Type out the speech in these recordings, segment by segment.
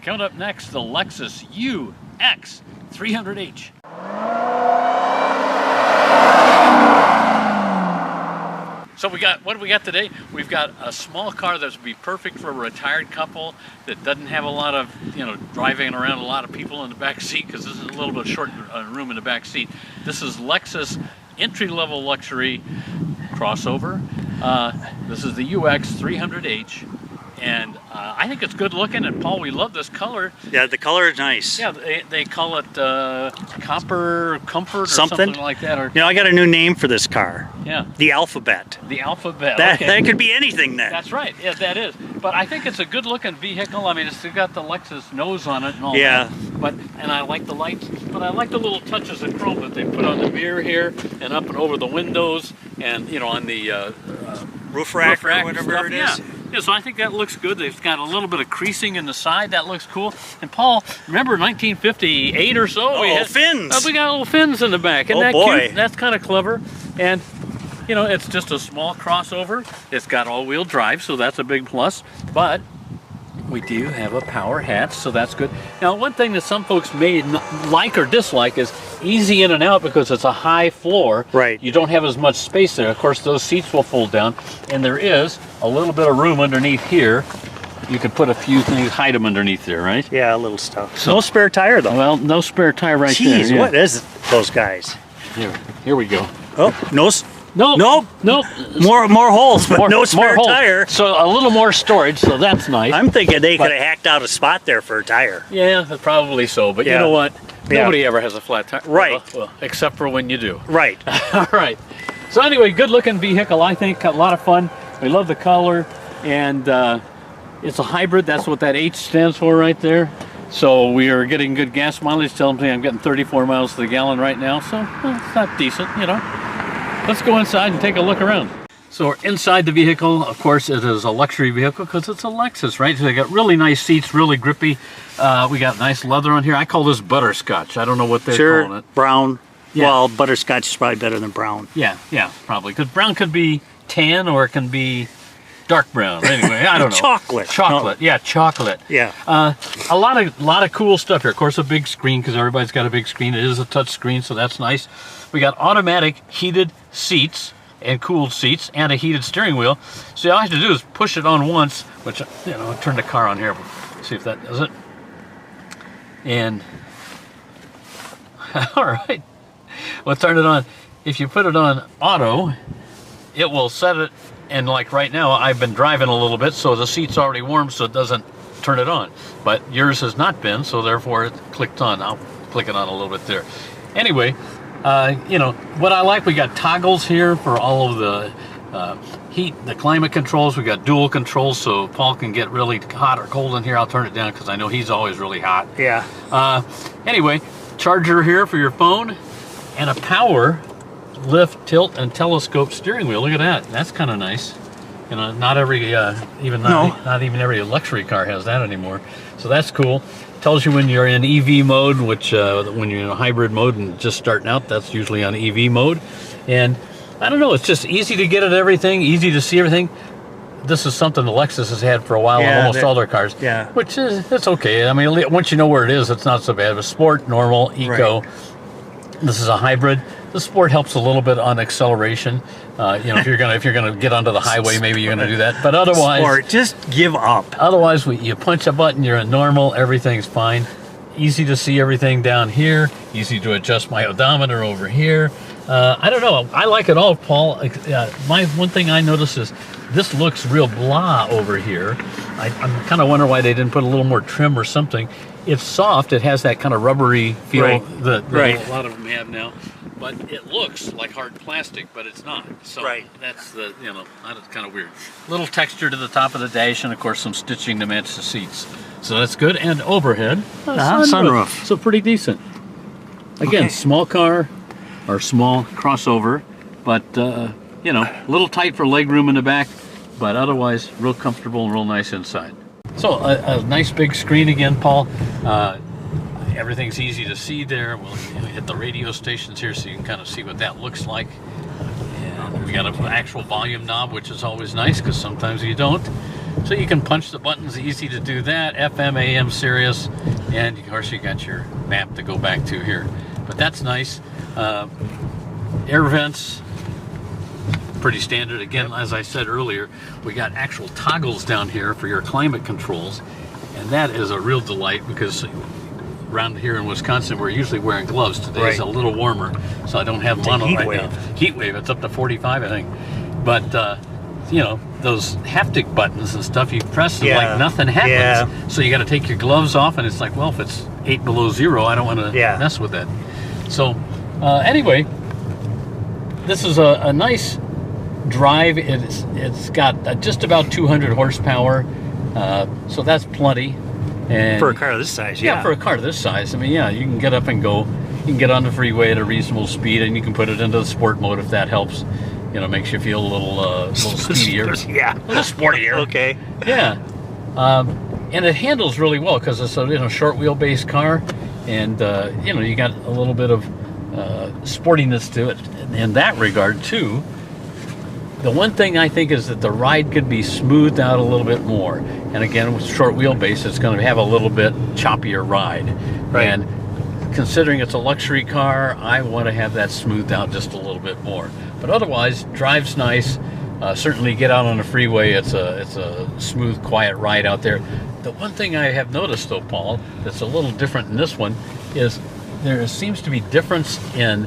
Coming up next, the Lexus UX300h. So what do we got today? We've got a small car that would be perfect for a retired couple that doesn't have a lot of, driving around a lot of people in the back seat, because this is a little bit short room in the back seat. This is Lexus entry-level luxury crossover. This is the UX300h. And I think it's good looking, and Paul, we love this color. Yeah, the color is nice. Yeah, they call it copper comfort or something like that. Or, I got a new name for this car. Yeah. The Alphabet. The Alphabet. That could be anything then. That's right. Yeah, that is. But I think it's a good looking vehicle. I mean, it's got the Lexus nose on it and all that. And I like the lights, but I like the little touches of chrome that they put on the mirror here and up and over the windows and, on the roof rack or whatever it is. Yeah, so I think that looks good. They've got a little bit of creasing in the side. That looks cool. And Paul, remember 1958 or so? We had fins. We got little fins in the back. Isn't that cute? That's kind of clever. And, it's just a small crossover. It's got all-wheel drive, so that's a big plus. But we do have a power hatch, so that's good. Now, one thing that some folks may like or dislike is easy in and out because it's a high floor. Right. You don't have as much space there. Of course, those seats will fold down, and there is a little bit of room underneath here. You can put a few things, hide them underneath there, right? Yeah, a little stuff. So, no spare tire, though. Well, no spare tire there. Jeez, Yeah. what is those guys? Here we go. Oh, no. Nope. More holes, but no spare tire. So a little more storage, so that's nice. I'm thinking they could have hacked out a spot there for a tire. Yeah, probably so. But you know what? Nobody ever has a flat tire. Right. Well, except for when you do. Right. All right. So anyway, good looking vehicle, I think. A lot of fun. We love the color. And it's a hybrid. That's what that H stands for right there. So we are getting good gas mileage. Tell them I'm getting 34 miles to the gallon right now. So it's not decent, Let's go inside and take a look around. So we're inside the vehicle. Of course, it is a luxury vehicle because it's a Lexus, right? So they got really nice seats, really grippy. We got nice leather on here. I call this butterscotch. I don't know what they're calling it. Brown. Yeah. Well, butterscotch is probably better than brown. Yeah, probably. Because brown could be tan or it can be dark brown. Anyway, I don't know. Chocolate. Chocolate. No. Yeah, chocolate. Yeah. A lot of cool stuff here. Of course, a big screen because everybody's got a big screen. It is a touch screen, so that's nice. We got automatic heated seats and cooled seats and a heated steering wheel. So all I have to do is push it on once, which, I'll turn the car on here. See if that does it. And, all right. We'll turn it on. If you put it on auto, it will set it. And like right now, I've been driving a little bit, so the seat's already warm, so it doesn't turn it on. But yours has not been, so therefore it clicked on. I'll click it on a little bit there. Anyway, what I like, we got toggles here for all of the heat, the climate controls. We got dual controls, so Paul can get really hot or cold in here. I'll turn it down because I know he's always really hot. Yeah. Anyway, charger here for your phone, and a power lift, tilt, and telescope steering wheel. Look at that. That's kind of nice. Not every, not even every luxury car has that anymore. So that's cool. Tells you when you're in EV mode, which when you're in a hybrid mode and just starting out, that's usually on EV mode. And I don't know, it's just easy to get at everything, easy to see everything. This is something the Lexus has had for a while on almost all their cars. Yeah. Which is, it's okay. I mean, once you know where it is, it's not so bad. But sport, normal, eco. Right. This is a hybrid. The sport helps a little bit on acceleration. If you're gonna get onto the highway, maybe you're gonna do that. But otherwise, sport, just give up. Otherwise, you punch a button, you're in normal, everything's fine. Easy to see everything down here. Easy to adjust my odometer over here. I don't know. I like it all, Paul. One thing I noticed is this looks real blah over here. I'm kind of wondering why they didn't put a little more trim or something. It's soft. It has that kind of rubbery feel that a lot of them have now. But it looks like hard plastic, but it's not. So that's that's kind of weird. Little texture to the top of the dash, and of course some stitching to match the seats. So that's good. And overhead, sunroof. So pretty decent. Again, small car or small crossover, but a little tight for leg room in the back, but otherwise real comfortable and real nice inside. So a nice big screen again, Paul. Everything's easy to see there. We'll hit the radio stations here so you can kind of see what that looks like. And we got an actual volume knob, which is always nice because sometimes you don't. So you can punch the buttons, easy to do that. FM, AM, Sirius, and of course you got your map to go back to here. But that's nice. Air vents, pretty standard. Again, as I said earlier, we got actual toggles down here for your climate controls, and that is a real delight because around here in Wisconsin we're usually wearing gloves. Today's a little warmer, so I don't have them on right now. Heat wave, it's up to 45 I think. But you know, those haptic buttons and stuff, you press and like nothing happens. So you got to take your gloves off, and it's like, well, if it's 8 below zero, I don't want to mess with that. So anyway, this is a nice drive. It's got just about 200 horsepower, so that's plenty. And for a car this size, for a car this size, I mean, you can get up and go. You can get on the freeway at a reasonable speed, and you can put it into the sport mode if that helps. You know, makes you feel a little speedier. A little sportier. Okay. Yeah. And it handles really well because it's a short wheelbase car, and you know, you got a little bit of sportiness to it in that regard too. The one thing I think is that the ride could be smoothed out a little bit more. And again, with short wheelbase, it's going to have a little bit choppier ride. Right. And considering it's a luxury car, I want to have that smoothed out just a little bit more. But otherwise, drives nice. Certainly get out on the freeway. It's a smooth, quiet ride out there. The one thing I have noticed though, Paul, that's a little different in this one is there seems to be difference in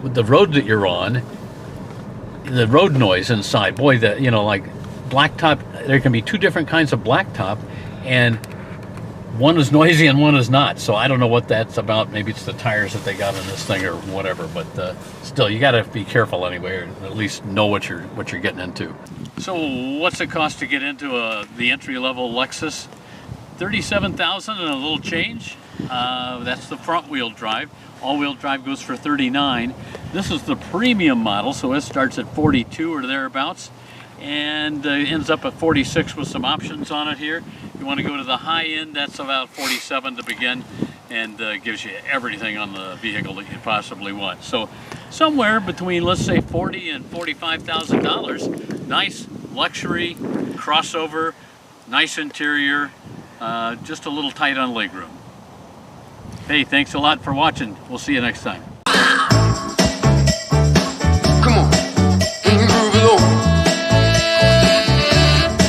with the road that you're on, the road noise inside. Boy, that, you know, like blacktop, there can be two different kinds of blacktop, and one is noisy and one is not. So I don't know what that's about. Maybe it's the tires that they got in this thing or whatever, but still, you got to be careful anyway, or at least know what you're getting into. So what's it cost to get into the entry-level Lexus? $37,000 and a little change. That's the front-wheel drive. All-wheel drive goes for $39,000. This is the premium model, so it starts at $42,000 or thereabouts, and ends up at $46,000 with some options on it here. If you want to go to the high end, that's about $47,000 to begin, and gives you everything on the vehicle that you possibly want. So somewhere between, let's say, $40,000 and $45,000. Nice luxury crossover, nice interior, just a little tight on legroom. Hey, thanks a lot for watching. We'll see you next time.